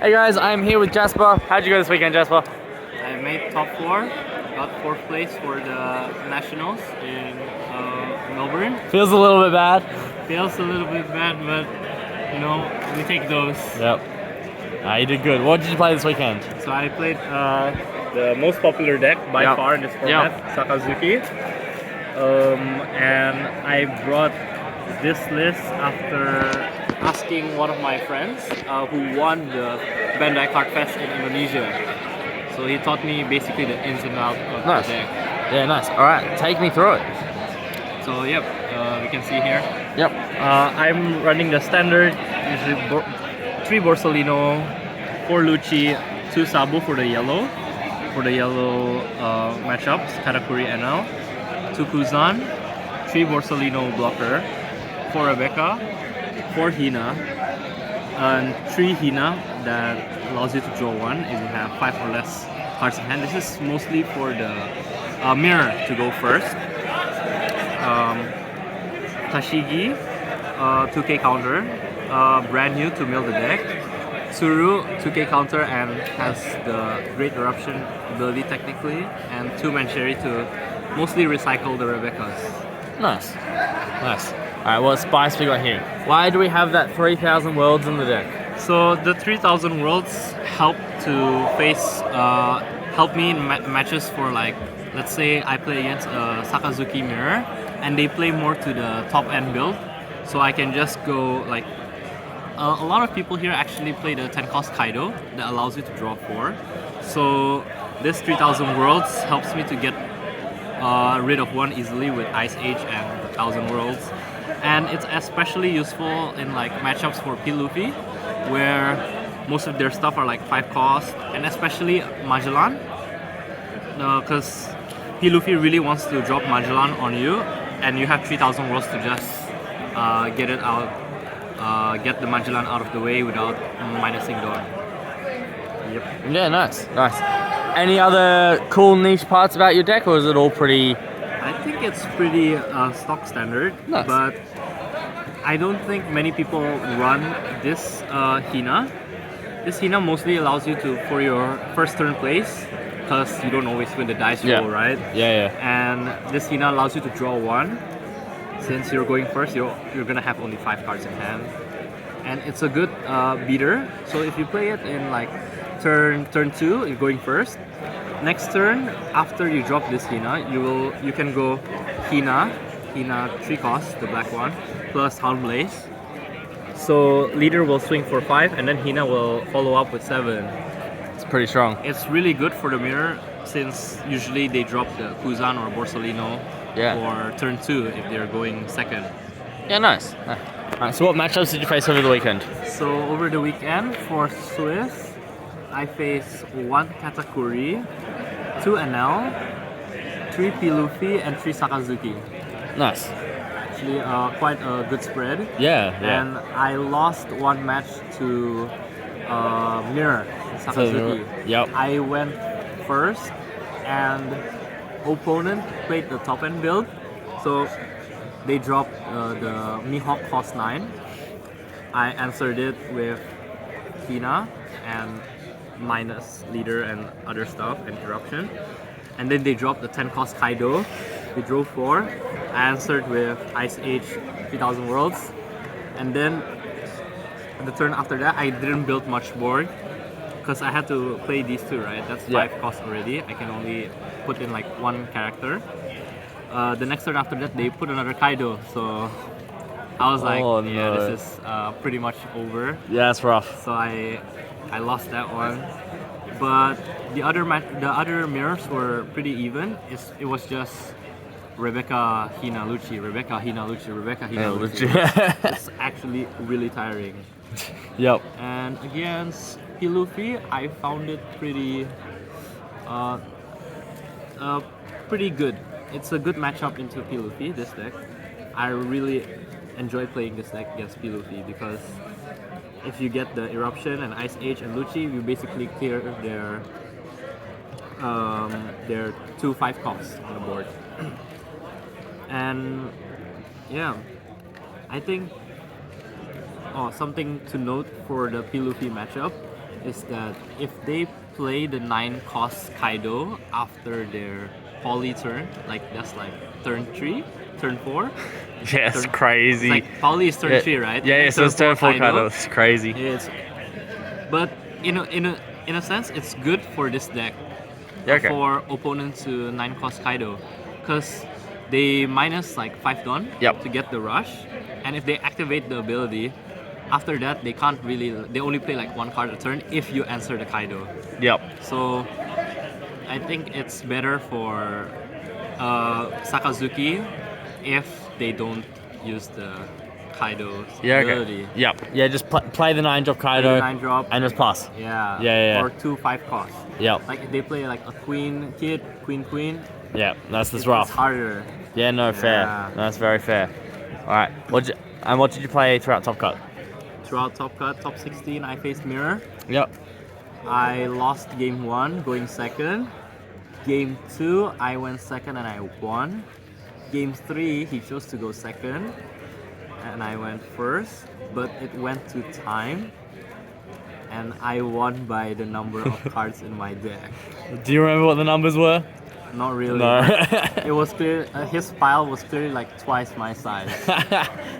Hey guys, I'm here with Jasper. How'd you go this weekend, Jasper? I made top 4, got 4th place for the nationals in Melbourne. Feels a little bit bad. Feels a little bit bad, but you know, we take those. Yep. You did good. What did you play this weekend? So I played the most popular deck by far in this format, Sakazuki. And I brought this list after asking one of my friends who won the Bandai Card Fest in Indonesia. So he taught me basically the ins and outs of the deck. Yeah, nice. Alright, take me through it. So yep, we can see here. Yep. I'm running the standard, usually 3 Borsalino, 4 Lucci, 2 Sabu for the yellow. For the yellow matchups, Katakuri NL, 2 Kuzan, 3 Borsalino blocker, 4 Rebecca, 4 Hina, and 3 Hina that allows you to draw 1 if you have 5 or less cards in hand. This is mostly for the mirror to go first. Tashigi, 2k counter, brand new to mill the deck. Tsuru, 2k counter and has the Great Eruption ability technically, and 2 Mancheri to mostly recycle the Rebeccas. Nice. Nice. Alright, what spice we got here? Why do we have that 3,000 worlds in the deck? So the 3,000 worlds help to face, help me in matches for, like, let's say I play against a Sakazuki mirror and they play more to the top end build, so I can just go like, a lot of people here actually play the 10 cost Kaido that allows you to draw 4. So this 3,000 worlds helps me to get rid of 1 easily with Ice Age and 1,000 worlds. And it's especially useful in like matchups for P. Luffy, where most of their stuff are like 5 cost, and especially Magellan, because P. Luffy really wants to drop Magellan on you, and you have 3,000 worlds to just get it out, get the Magellan out of the way without minusing Dawn. Yep. Yeah, nice. Nice. Any other cool niche parts about your deck, or is it all pretty... I think it's pretty stock standard, nice. But I don't think many people run this Hina. This Hina mostly allows you to, for your first turn plays, because you don't always win the dice roll, right? Yeah. And this Hina allows you to draw 1. Since you're going first, you're gonna have only 5 cards in hand, and it's a good beater. So if you play it in like turn 2, you're going first. Next turn, after you drop this Hina, you can go Hina 3 cost, the black one, plus Hound Blaze. So leader will swing for 5, and then Hina will follow up with 7. It's pretty strong. It's really good for the mirror, since usually they drop the Kuzan or Borsalino for turn 2 if they're going second. Yeah, nice. Alright, so what matchups did you face over the weekend? So over the weekend for Swiss, I face 1 Katakuri, 2 NL, 3 P. Luffy, and 3 Sakazuki. Nice. Actually, quite a good spread. Yeah. And I lost 1 match to Mirror Sakazuki. Yep. I went first, and opponent played the top end build, so they dropped the Mihawk cost 9. I answered it with Hina and minus leader and other stuff and eruption, and then they dropped the 10 cost Kaido. They drove 4. I answered with Ice Age 3,000 worlds, and then the turn after that I didn't build much board because I had to play these 2, right? That's 5 costs already. I can only put in like 1 character. The next turn after that they put another Kaido, so I was like, this is pretty much over. Yeah, it's rough. So I lost that one. But the other mirrors were pretty even. It was just Rebecca, Hina, Lucci, Rebecca, Hina, Lucci, Rebecca, Hina, Lucci. It's actually really tiring. Yep. And against P. Luffy, I found it pretty good. It's a good matchup into P. Luffy, this deck. I really enjoy playing this deck against P. Luffy because if you get the Eruption and Ice Age and Lucci, you basically clear their 2 5 costs on the board. And yeah, I think something to note for the P. Luffy matchup is that if they play the 9-cost Kaido after their poly turn, like that's like turn 3, turn 4. Yeah, it's crazy. It's like poly is turn 3, right? Yeah, so it's turn 4 Kaido. It's crazy. It's, but in a sense, it's good for this deck. Yeah, okay. For opponents to 9-cost Kaido, because they minus like 5 Dawn to get the rush, and if they activate the ability, after that they can't really. They only play like 1 card a turn if you answer the Kaido. Yep. So I think it's better for Sakazuki if they don't use the Kaido's ability. Okay. Yep. Yeah, just play the 9-drop Kaido 9-drop and just pass. Yeah. Or 2 5-cost. Yep. Like if they play like a queen kid, queen. Yeah, that's rough. It's harder. Yeah, no, fair. No, that's very fair. All right. What did you play throughout Top Cut? Throughout Top Cut, top 16, I faced Mirror. Yep. I lost game 1, going second. Game 2, I went second and I won. Game 3, he chose to go second, and I went first. But it went to time, and I won by the number of cards in my deck. Do you remember what the numbers were? Not really. No. It was clear. His pile was clearly like twice my size.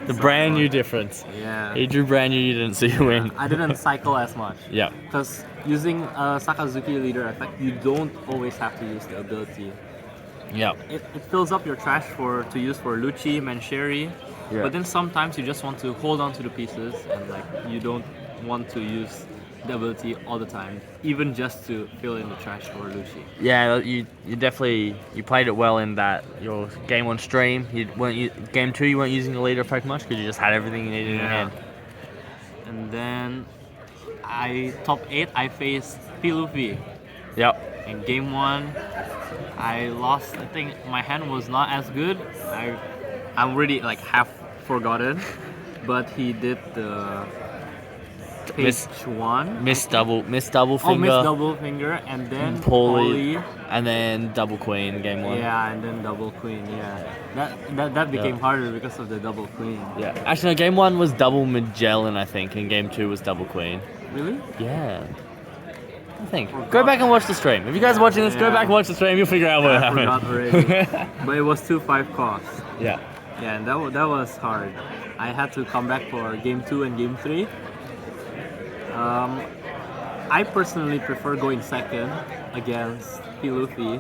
The brand new difference. Yeah. He drew brand new, you didn't, so you win. I didn't cycle as much. Yeah. Because using Sakazuki leader effect, you don't always have to use the ability. Yeah. It fills up your trash to use for Lucci, Mancheri. Yeah. But then sometimes you just want to hold on to the pieces, and like you don't want to use the ability all the time, even just to fill in the trash for Lucci. Yeah, you definitely played it well in that your game 1 stream. Game 2 you weren't using the leader effect much because you just had everything you needed in your hand. And then top 8 I faced P. Luffy. Yep. In game 1, I lost. I think my hand was not as good. I'm really like half forgotten, but he did the page 1. Miss double finger. Oh, miss double finger, and then poly, and then double queen game 1. Yeah, and then double queen. Yeah, that became harder because of the double queen. Yeah, actually, no, game 1 was double Magellan, I think, and game 2 was double queen. Really? Yeah. I think. Go back and watch the stream. If you guys are watching this, go back and watch the stream. You'll figure out what happened. I forgot already. But it was 2 5-costs. Yeah. Yeah, and that was hard. I had to come back for game 2 and game 3. I personally prefer going second against P. Luffy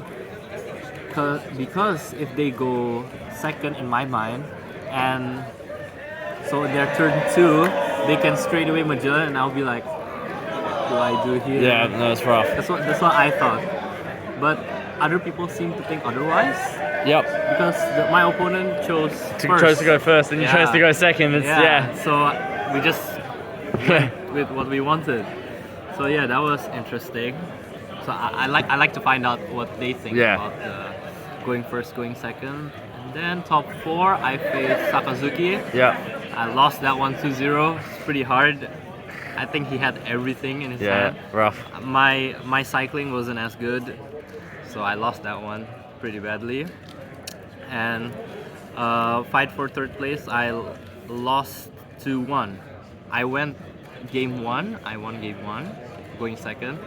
because if they go second in my mind, and so their turn 2, they can straight away Magellan, and I'll be like, what do I do here? Yeah, no, it's rough. That's what I thought. But other people seem to think otherwise. Yep. Because my opponent chose to go first, and you chose to go second. It's, So we just went with what we wanted. So yeah, that was interesting. So I like to find out what they think about going first, going second. And then top 4, I faced Sakazuki. Yeah. I lost that one 2-0. It's pretty hard. I think he had everything in his hand. Yeah, rough. My cycling wasn't as good, so I lost that one pretty badly. And fight for third place, I lost 2-1. I went game 1, I won game 1, going second.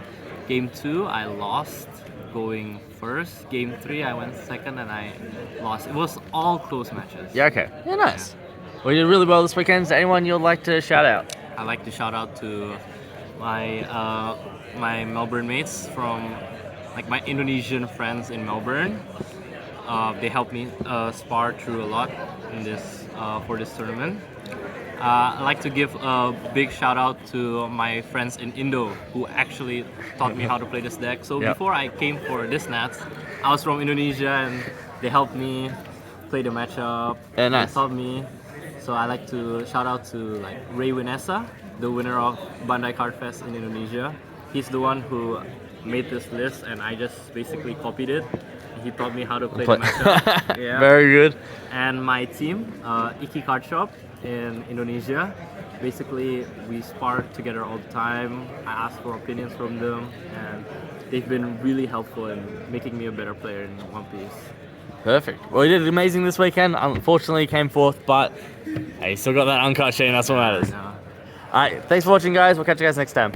Game 2, I lost, going first. Game 3, I went second and I lost. It was all close matches. Yeah, okay. Yeah, nice. Well, you did really well this weekend. Is there anyone you'd like to shout out? I'd like to shout out to my Melbourne mates from, like my Indonesian friends in Melbourne. They helped me spar through a lot in this for this tournament. I'd like to give a big shout out to my friends in Indo who actually taught me how to play this deck. So before I came for this Nats, I was from Indonesia and they helped me play the matchup. Yeah, nice. They taught me. So I like to shout out to like Ray Winesa, the winner of Bandai Card Fest in Indonesia. He's the one who made this list and I just basically copied it. He taught me how to play the matchup. Yeah. Very good. And my team, Iki Card Shop in Indonesia. Basically, we spar together all the time. I ask for opinions from them, and they've been really helpful in making me a better player in One Piece. Perfect. Well, you did amazing this weekend. Unfortunately, you came fourth, but hey, you still got that uncut sheen. That's what matters. All right, thanks for watching, guys. We'll catch you guys next time.